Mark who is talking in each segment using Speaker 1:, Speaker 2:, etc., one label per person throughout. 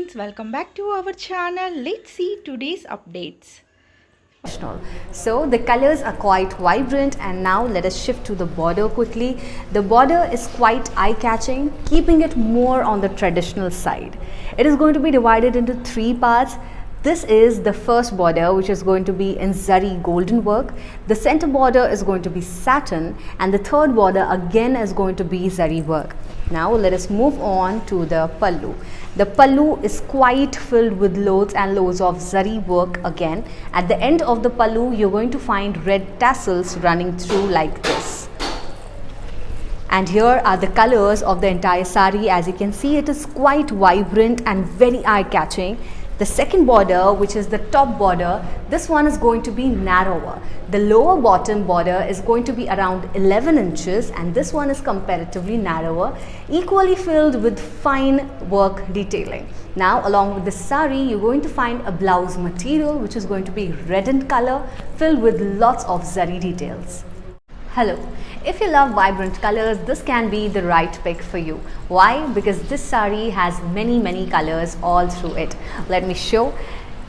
Speaker 1: friends, welcome back to our channel. Let's see today's updates.
Speaker 2: So the colors are quite vibrant, and now let us shift to the border quickly. The border is quite eye-catching, keeping it more on the traditional side. It is going to be divided into three parts. This is the first border, which is going to be in Zari golden work. The center border is going to be satin, and the third border again is going to be Zari work. Now let us move on to the pallu. The pallu is quite filled with loads and loads of Zari work again. At the end of the pallu, you're going to find red tassels running through like this. And here are the colors of the entire sari. As you can see, it is quite vibrant and very eye-catching. The second border, which is the top border, this one is going to be narrower. The lower bottom border is going to be around 11 inches, and this one is comparatively narrower, equally filled with fine work detailing. Now along with the sari, you're going to find a blouse material which is going to be red in color, filled with lots of zari details. Hello, if you love vibrant colors, this can be the right pick for you. Why? Because this sari has many colors all through it. Let me show.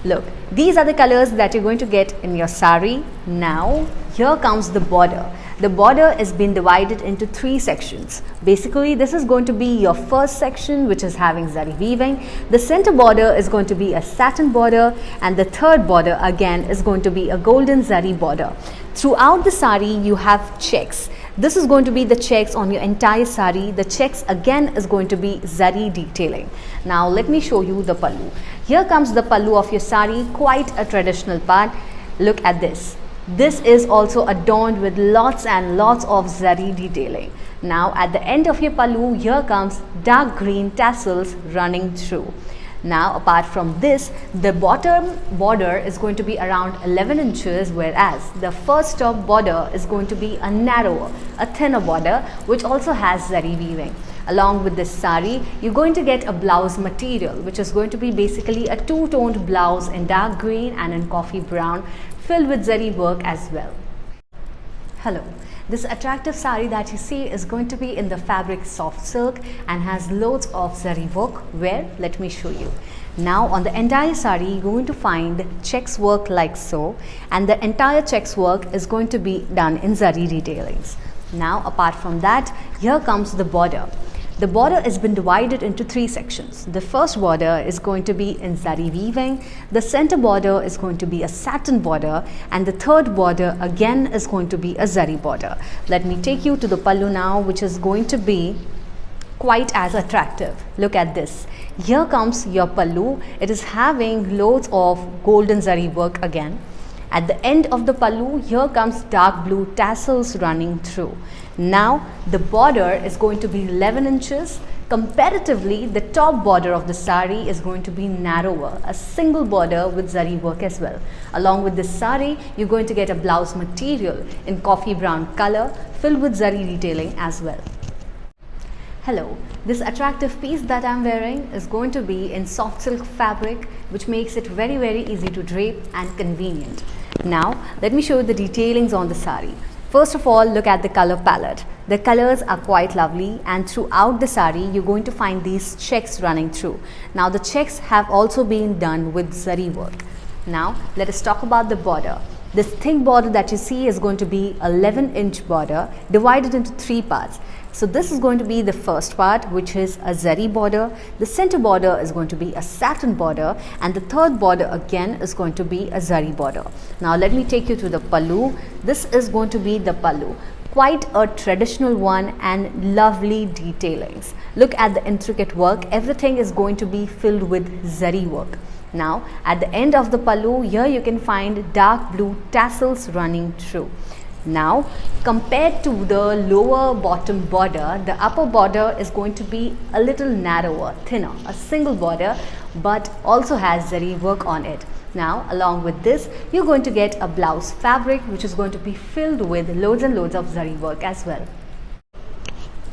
Speaker 2: Look, these are the colors that you're going to get in your sari. Now, here comes the border. The border is being divided into three sections. Basically, this is going to be your first section, which is having zari weaving. The center border is going to be a satin border, and the third border again is going to be a golden zari border. Throughout the sari, you have chex. This is going to be the chex on your entire sari. The chex again is going to be zari detailing. Now let me show you the pallu. Here comes the pallu of your sari, quite a traditional part. Look at this. This is also adorned with lots and lots of zari detailing. Now at the end of your pallu, here comes dark green tassels running through. Now apart from this, the bottom border is going to be around 11 inches, whereas the first top border is going to be a narrower, a thinner border, which also has zari weaving. Along with this sari, you're going to get a blouse material, which is going to be basically a two-toned blouse in dark green and in coffee brown, filled with zari work as well. Hello. This attractive sari that you see is going to be in the fabric soft silk and has loads of zari work. Where? Let me show you. Now on the entire sari, you're going to find chex work like so, and the entire chex work is going to be done in zari detailings. Now apart from that, here comes the border. The border has been divided into three sections. The first border is going to be in zari weaving, the center border is going to be a satin border, and the third border again is going to be a zari border. Let me take you to the pallu now, which is going to be quite as attractive. Look at this. Here comes your pallu. It is having loads of golden zari work again. At the end of the pallu, here comes dark blue tassels running through. Now the border is going to be 11 inches. Comparatively, the top border of the sari is going to be narrower, a single border with zari work as well. Along with this sari, you're going to get a blouse material in coffee brown color, filled with zari detailing as well. Hello, this attractive piece that I'm wearing is going to be in soft silk fabric, which makes it very easy to drape and convenient. Now let me show you the detailings on the sari. First of all, look at the color palette. The colors are quite lovely, and throughout the sari you're going to find these checks running through. Now the checks have also been done with zari work. Now let us talk about the border. This thick border that you see is going to be 11-inch border divided into three parts. So this is going to be the first part, which is a zari border. The center border is going to be a satin border, and the third border again is going to be a zari border. Now let me take you to the pallu. This is going to be the pallu. Quite a traditional one and lovely detailings. Look at the intricate work. Everything is going to be filled with zari work. Now at the end of the pallu, here you can find dark blue tassels running through. Now compared to the lower bottom border, the upper border is going to be a little narrower, thinner, a single border, but also has zari work on it. Now along with this, you're going to get a blouse fabric, which is going to be filled with loads and loads of zari work as well.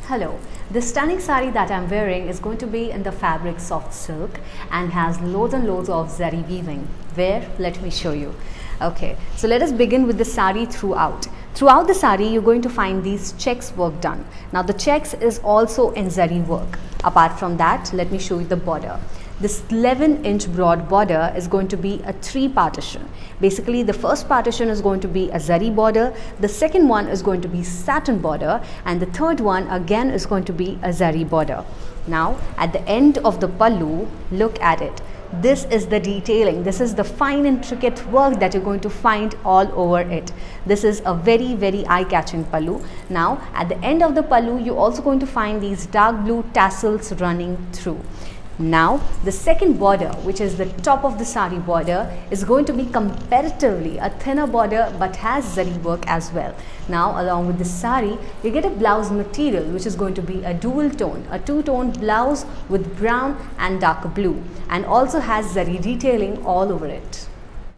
Speaker 2: Hello, this stunning sari that I'm wearing is going to be in the fabric soft silk and has loads and loads of zari weaving. Where? Let me show you. Okay, so let us begin with the sari throughout. Throughout the sari, you're going to find these checks work done. Now the checks is also in zari work. Apart from that, let me show you the border. This 11-inch broad border is going to be a 3 partition. Basically, the first partition is going to be a zari border, the second one is going to be satin border, and the third one again is going to be a zari border. Now, at the end of the pallu, look at it. This is the detailing. This is the fine intricate work that you're going to find all over it. This is a very eye-catching pallu. Now, at the end of the pallu, you're also going to find these dark blue tassels running through. Now, the second border, which is the top of the sari border, is going to be comparatively a thinner border but has zari work as well. Now, along with the sari, you get a blouse material which is going to be a dual tone, a two-tone blouse with brown and dark blue, and also has zari detailing all over it.